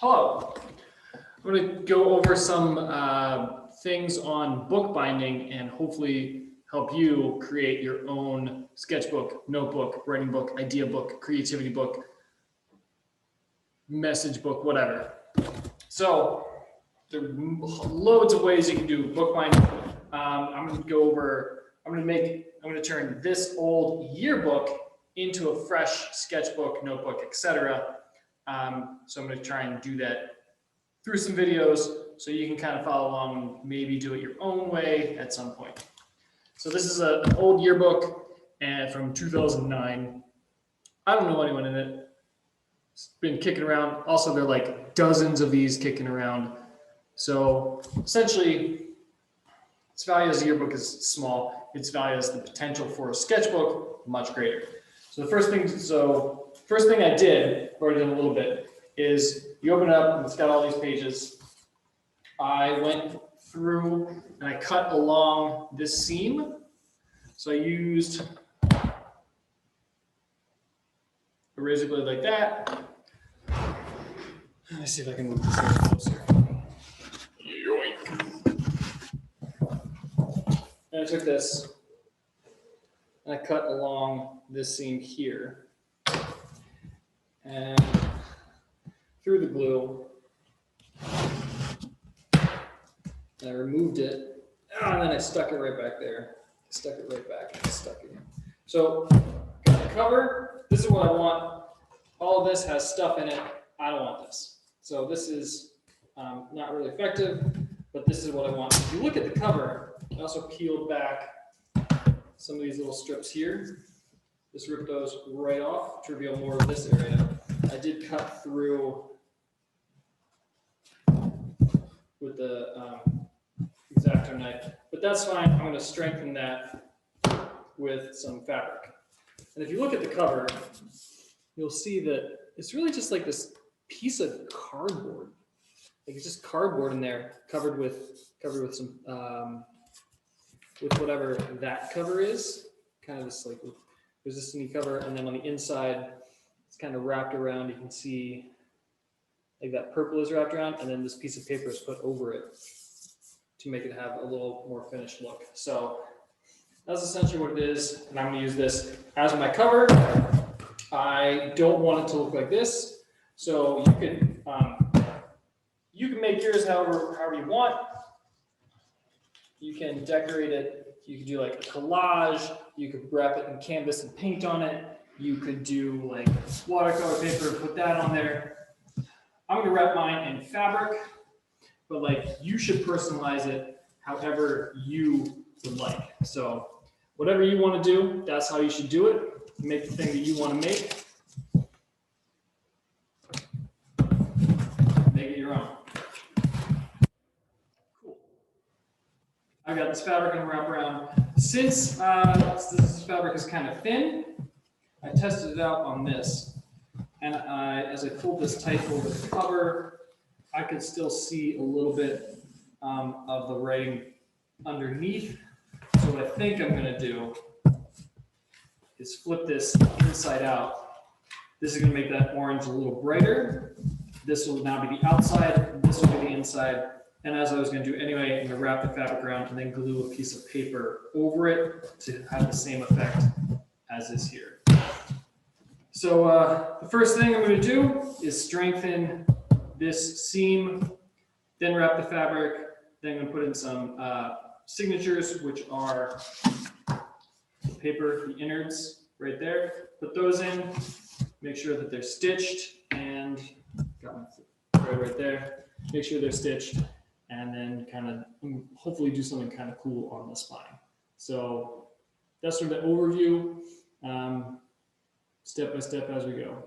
Hello. I'm going to go over some things on bookbinding and hopefully help you create your own sketchbook, notebook, writing book, idea book, creativity book, message book, whatever. So there are loads of ways you can do bookbinding. I'm going to turn this old yearbook into a fresh sketchbook, notebook, etc. So I'm going to try and do that through some videos so you can kind of follow along and maybe do it your own way at some point. So this is an old yearbook from 2009. I don't know anyone in it. It's been kicking around. Also, there are like dozens of these kicking around. So essentially, its value as a yearbook is small. Its value as the potential for a sketchbook, much greater. So the first thing I did, I've already done a little bit, is you open it up and it's got all these pages. I went through and I cut along this seam. So I used a razor blade like that. Let me see if I can move this a little closer. Yoink. And I took this and I cut along this seam here. And through the glue, and I removed it, and then I stuck it right back there. Stuck it right back, and stuck it in. So, got the cover. This is what I want. All of this has stuff in it. I don't want this. So this is not really effective, but this is what I want. If you look at the cover, I also peeled back some of these little strips here. Just rip those right off to reveal more of this area. I did cut through with the X-Acto knife, but that's fine. I'm going to strengthen that with some fabric. And if you look at the cover, you'll see that it's really just like this piece of cardboard. Like it's just cardboard in there, covered with some with whatever that cover is. Kind of this like resistant cover, and then on the inside, it's kind of wrapped around. You can see like that purple is wrapped around, and then this piece of paper is put over it to make it have a little more finished look. So that's essentially what it is, and I'm going to use this as my cover. I don't want it to look like this, so you can make yours however you want. You can decorate it. You could do like a collage. You could wrap it in canvas and paint on it. You could do like watercolor paper, put that on there. I'm going to wrap mine in fabric, but like you should personalize it however you would like. So whatever you want to do, that's how you should do it. Make the thing that you want to make. Make it your own. Cool. I've got this fabric and wrap around. Since this fabric is kind of thin, I tested it out on this. And as I pulled this tight over the cover, I could still see a little bit of the writing underneath. So what I think I'm going to do is flip this inside out. This is going to make that orange a little brighter. This will now be the outside. This will be the inside. And as I was going to do anyway, I'm going to wrap the fabric around and then glue a piece of paper over it to have the same effect as is here. So the first thing I'm going to do is strengthen this seam, then wrap the fabric, then I'm going to put in some signatures, which are the paper, the innards right there. Put those in, make sure that they're stitched, and got my thread right there. Make sure they're stitched, and then kind of hopefully do something kind of cool on the spine. So that's sort of the overview. Step by step as we go.